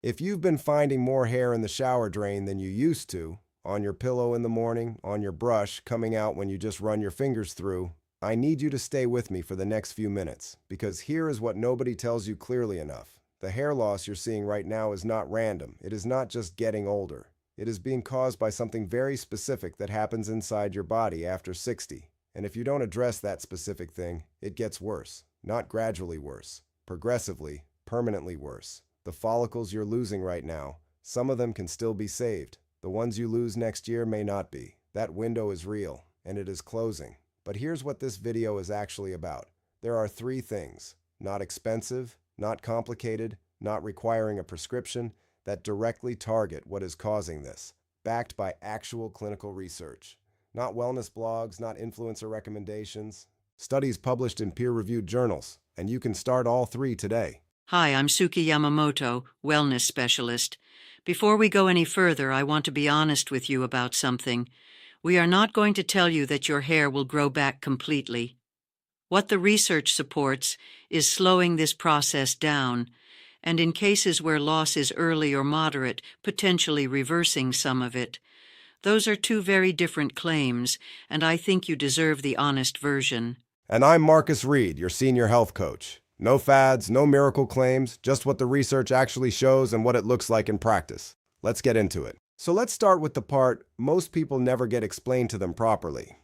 If you've been finding more hair in the shower drain than you used to, on your pillow in the morning, on your brush, coming out when you just run your fingers through, I need you to stay with me for the next few minutes, because here is what nobody tells you clearly enough. The hair loss you're seeing right now is not random. It is not just getting older. It is being caused by something very specific that happens inside your body after 60. And if you don't address that specific thing, it gets worse. Not gradually worse. Progressively, permanently worse. The follicles you're losing right now, some of them can still be saved. The ones you lose next year may not be. That window is real, and it is closing. But here's what this video is actually about. There are 3 things: not expensive, not complicated, not requiring a prescription, that directly target what is causing this, backed by actual clinical research. Not wellness blogs, not influencer recommendations. Studies published in peer-reviewed journals, and you can start all 3 today. Hi, I'm Suki Yamamoto, wellness specialist. Before we go any further, I want to be honest with you about something. We are not going to tell you that your hair will grow back completely. What the research supports is slowing this process down, and in cases where loss is early or moderate, potentially reversing some of it. Those are 2 very different claims, and I think you deserve the honest version. And I'm Marcus Reid, your senior health coach. No fads, no miracle claims, just what the research actually shows and what it looks like in practice. Let's get into it. So let's start with the part most people never get explained to them properly.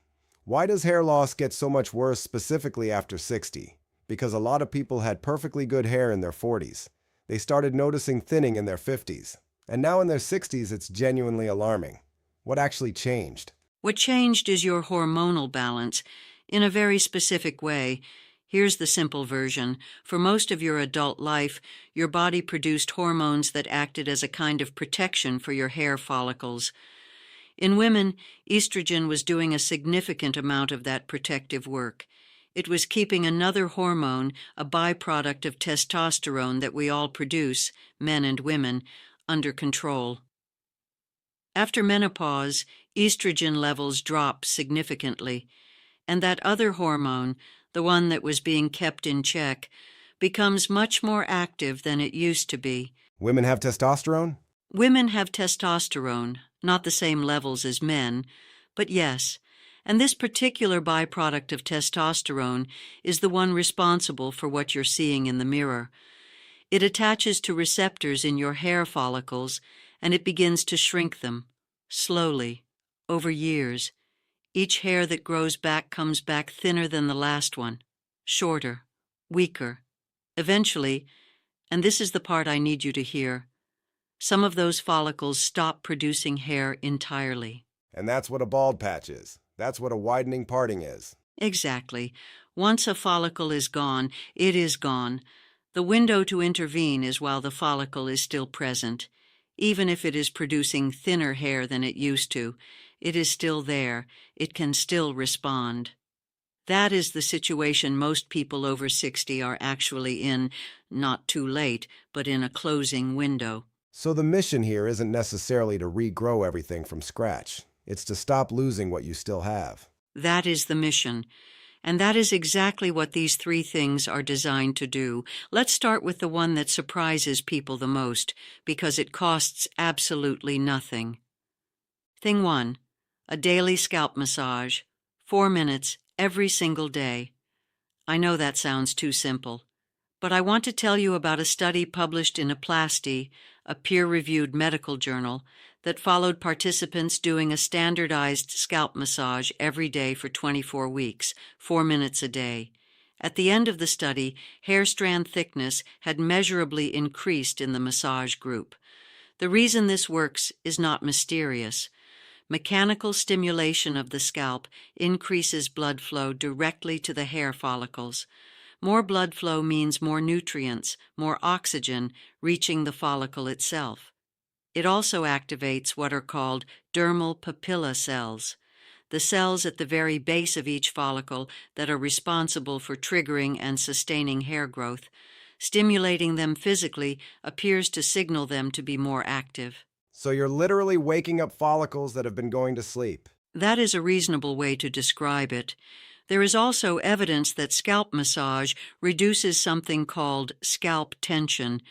Why does hair loss get so much worse specifically after 60? Because a lot of people had perfectly good hair in their 40s. They started noticing thinning in their 50s. And now in their 60s, it's genuinely alarming. What actually changed? What changed is your hormonal balance, in a very specific way. Here's the simple version. For most of your adult life, your body produced hormones that acted as a kind of protection for your hair follicles. In women, estrogen was doing a significant amount of that protective work. It was keeping another hormone, a byproduct of testosterone that we all produce, men and women, under control. After menopause, estrogen levels drop significantly, and that other hormone, the one that was being kept in check, becomes much more active than it used to be. Women have testosterone? Women have testosterone, not the same levels as men, but yes, and this particular byproduct of testosterone is the one responsible for what you're seeing in the mirror. It attaches to receptors in your hair follicles, and it begins to shrink them, slowly, over years. Each hair that grows back comes back thinner than the last one, shorter, weaker. Eventually, and this is the part I need you to hear, some of those follicles stop producing hair entirely. And that's what a bald patch is. That's what a widening parting is. Exactly. Once a follicle is gone, it is gone. The window to intervene is while the follicle is still present. Even if it is producing thinner hair than it used to, it is still there. It can still respond. That is the situation most people over 60 are actually in, not too late, but in a closing window. So the mission here isn't necessarily to regrow everything from scratch. It's to stop losing what you still have. That is the mission. And that is exactly what these 3 things are designed to do. Let's start with the one that surprises people the most, because it costs absolutely nothing. Thing 1, a daily scalp massage, 4 minutes every single day. I know that sounds too simple, but I want to tell you about a study published in Aplasty, a peer-reviewed medical journal, that followed participants doing a standardized scalp massage every day for 24 weeks, 4 minutes a day. At the end of the study, hair strand thickness had measurably increased in the massage group. The reason this works is not mysterious. Mechanical stimulation of the scalp increases blood flow directly to the hair follicles. More blood flow means more nutrients, more oxygen reaching the follicle itself. It also activates what are called dermal papilla cells, the cells at the very base of each follicle that are responsible for triggering and sustaining hair growth. Stimulating them physically appears to signal them to be more active. So you're literally waking up follicles that have been going to sleep. That is a reasonable way to describe it. There is also evidence that scalp massage reduces something called scalp tension,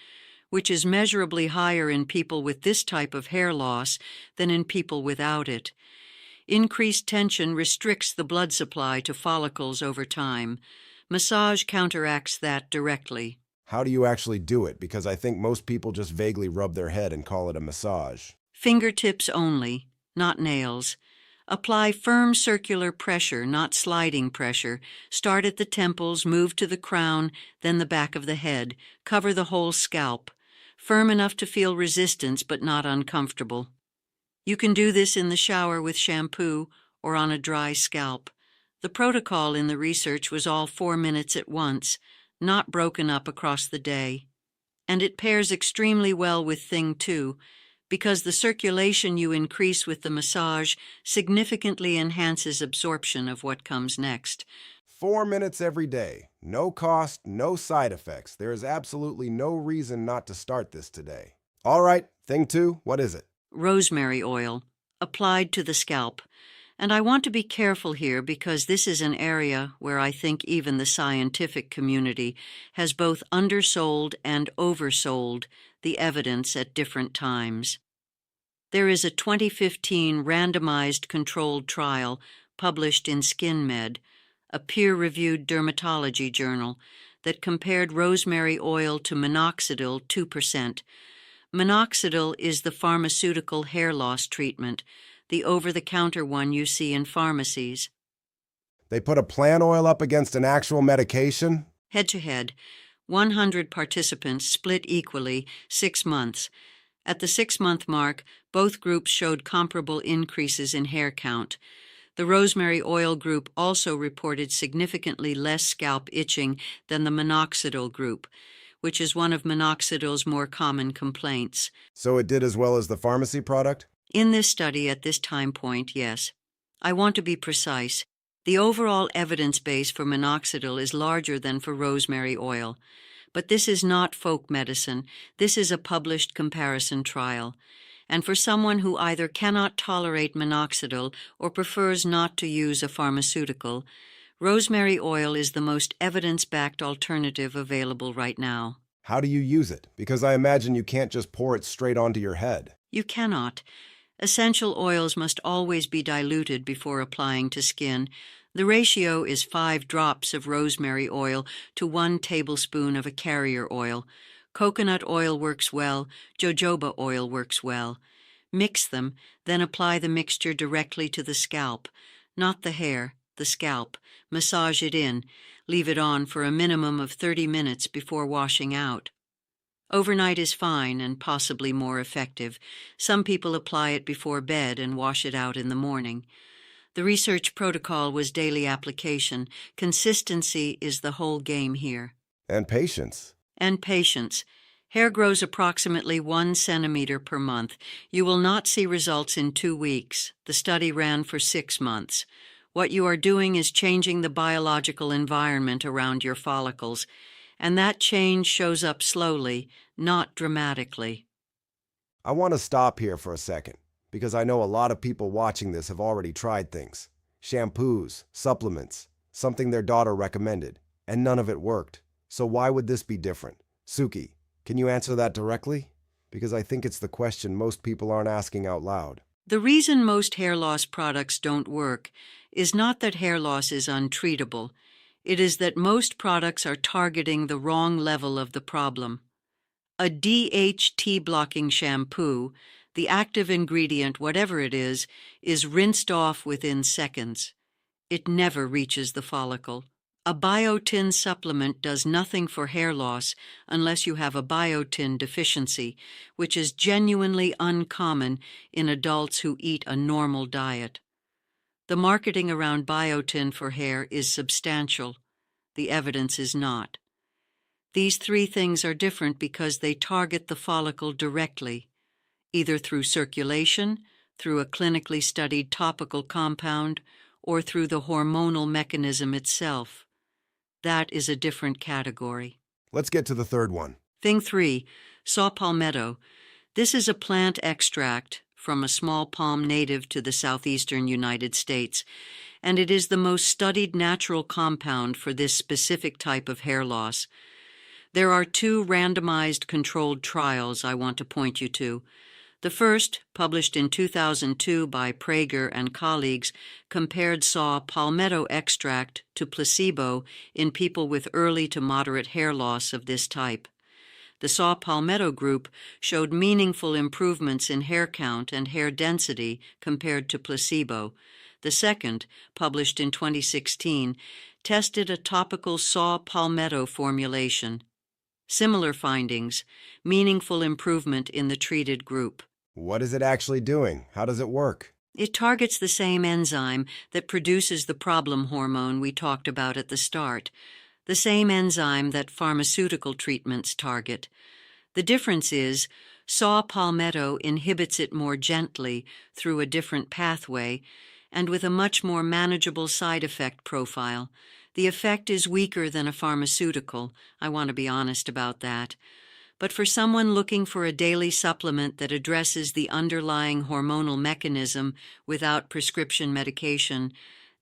which is measurably higher in people with this type of hair loss than in people without it. Increased tension restricts the blood supply to follicles over time. Massage counteracts that directly. How do you actually do it? Because I think most people just vaguely rub their head and call it a massage. Fingertips only, not nails. Apply firm circular pressure, not sliding pressure. Start at the temples, move to the crown, then the back of the head. Cover the whole scalp. Firm enough to feel resistance but not uncomfortable. You can do this in the shower with shampoo or on a dry scalp. The protocol in the research was all 4 minutes at once, not broken up across the day. And it pairs extremely well with Thing 2, because the circulation you increase with the massage significantly enhances absorption of what comes next. 4 minutes every day. No cost, no side effects. There is absolutely no reason not to start this today. All right, Thing 2, what is it? Rosemary oil, applied to the scalp. And I want to be careful here because this is an area where I think even the scientific community has both undersold and oversold the evidence at different times. There is a 2015 randomized controlled trial published in SkinMed, a peer-reviewed dermatology journal, that compared rosemary oil to minoxidil 2%. Minoxidil is the pharmaceutical hair loss treatment, the over-the-counter one you see in pharmacies. They put a plant oil up against an actual medication? Head-to-head, 100 participants split equally, 6 months. At the 6-month mark, both groups showed comparable increases in hair count. The rosemary oil group also reported significantly less scalp itching than the minoxidil group, which is one of minoxidil's more common complaints. So it did as well as the pharmacy product? In this study at this time point, yes. I want to be precise. The overall evidence base for minoxidil is larger than for rosemary oil. But this is not folk medicine. This is a published comparison trial. And for someone who either cannot tolerate minoxidil or prefers not to use a pharmaceutical, rosemary oil is the most evidence-backed alternative available right now. How do you use it? Because I imagine you can't just pour it straight onto your head. You cannot. Essential oils must always be diluted before applying to skin. The ratio is 5 drops of rosemary oil to 1 tablespoon of a carrier oil. Coconut oil works well, jojoba oil works well. Mix them, then apply the mixture directly to the scalp. Not the hair, the scalp. Massage it in. Leave it on for a minimum of 30 minutes before washing out. Overnight is fine and possibly more effective. Some people apply it before bed and wash it out in the morning. The research protocol was daily application. Consistency is the whole game here. And patience. And patience. Hair grows approximately 1 centimeter per month. You will not see results in 2 weeks. The study ran for 6 months. What you are doing is changing the biological environment around your follicles, and that change shows up slowly, not dramatically. I want to stop here for a second, because I know a lot of people watching this have already tried things. Shampoos, supplements, something their daughter recommended, and none of it worked. So why would this be different? Suki, can you answer that directly? Because I think it's the question most people aren't asking out loud. The reason most hair loss products don't work is not that hair loss is untreatable. It is that most products are targeting the wrong level of the problem. A DHT-blocking shampoo, the active ingredient, whatever it is rinsed off within seconds. It never reaches the follicle. A biotin supplement does nothing for hair loss unless you have a biotin deficiency, which is genuinely uncommon in adults who eat a normal diet. The marketing around biotin for hair is substantial. The evidence is not. These 3 things are different because they target the follicle directly, either through circulation, through a clinically studied topical compound, or through the hormonal mechanism itself. That is a different category. Let's get to the third one. Thing 3, saw palmetto. This is a plant extract from a small palm native to the southeastern United States, and it is the most studied natural compound for this specific type of hair loss. There are two randomized controlled trials I want to point you to. The first, published in 2002 by Prager and colleagues, compared saw palmetto extract to placebo in people with early to moderate hair loss of this type. The saw palmetto group showed meaningful improvements in hair count and hair density compared to placebo. The second, published in 2016, tested a topical saw palmetto formulation. Similar findings, meaningful improvement in the treated group. What is it actually doing? How does it work? It targets the same enzyme that produces the problem hormone we talked about at the start, the same enzyme that pharmaceutical treatments target. The difference is, saw palmetto inhibits it more gently through a different pathway and with a much more manageable side effect profile. The effect is weaker than a pharmaceutical, I want to be honest about that. But for someone looking for a daily supplement that addresses the underlying hormonal mechanism without prescription medication,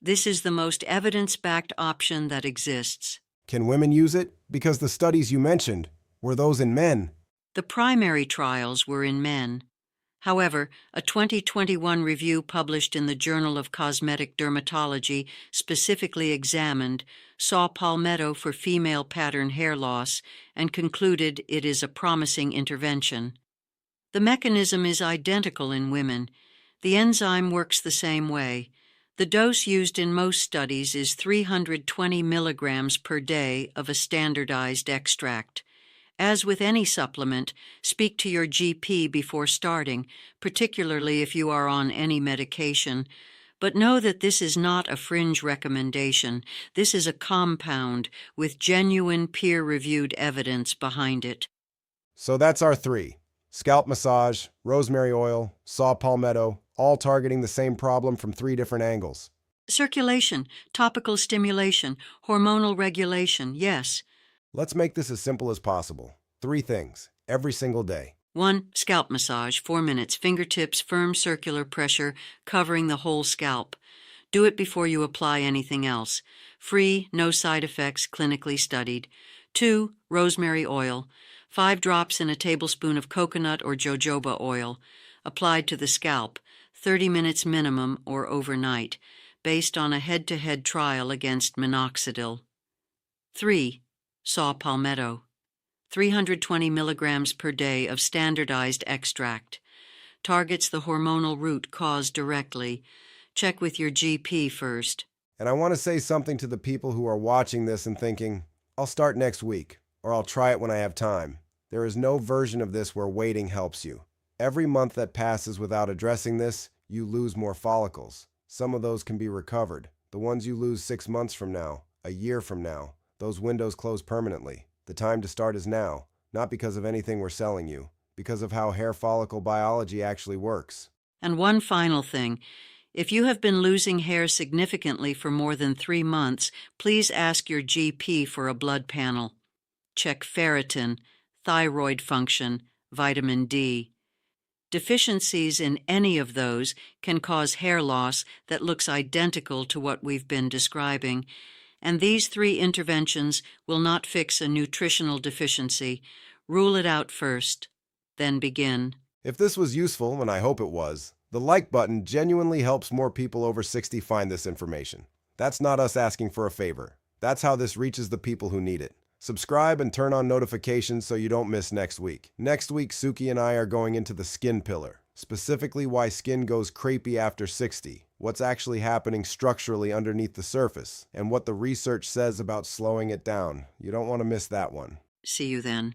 this is the most evidence-backed option that exists. Can women use it? Because the studies you mentioned were those in men. The primary trials were in men. However, a 2021 review published in the Journal of Cosmetic Dermatology specifically examined saw palmetto for female pattern hair loss and concluded it is a promising intervention. The mechanism is identical in women. The enzyme works the same way. The dose used in most studies is 320 milligrams per day of a standardized extract. As with any supplement, speak to your GP before starting, particularly if you are on any medication. But know that this is not a fringe recommendation. This is a compound with genuine peer-reviewed evidence behind it. So that's our three. Scalp massage, rosemary oil, saw palmetto, all targeting the same problem from three different angles. Circulation, topical stimulation, hormonal regulation, yes. Let's make this as simple as possible. 3 things, every single day. 1. Scalp massage, 4 minutes, fingertips, firm circular pressure, covering the whole scalp. Do it before you apply anything else. Free, no side effects, clinically studied. 2. Rosemary oil, 5 drops in a tablespoon of coconut or jojoba oil, applied to the scalp, 30 minutes minimum or overnight, based on a head-to-head trial against minoxidil. 3. Saw palmetto, 320 milligrams per day of standardized extract. Targets the hormonal root cause directly. Check with your GP first. And I want to say something to the people who are watching this and thinking, I'll start next week, or I'll try it when I have time. There is no version of this where waiting helps you. Every month that passes without addressing this, you lose more follicles. Some of those can be recovered. The ones you lose 6 months from now, a year from now, those windows close permanently. The time to start is now, not because of anything we're selling you, because of how hair follicle biology actually works. And one final thing. If you have been losing hair significantly for more than 3 months, please ask your GP for a blood panel. Check ferritin, thyroid function, vitamin D. Deficiencies in any of those can cause hair loss that looks identical to what we've been describing. And these 3 interventions will not fix a nutritional deficiency. Rule it out first, then begin. If this was useful, and I hope it was, the like button genuinely helps more people over 60 find this information. That's not us asking for a favor. That's how this reaches the people who need it. Subscribe and turn on notifications so you don't miss next week. Next week, Suki and I are going into the skin pillar, specifically why skin goes crepey after 60. What's actually happening structurally underneath the surface, and what the research says about slowing it down. You don't want to miss that one. See you then.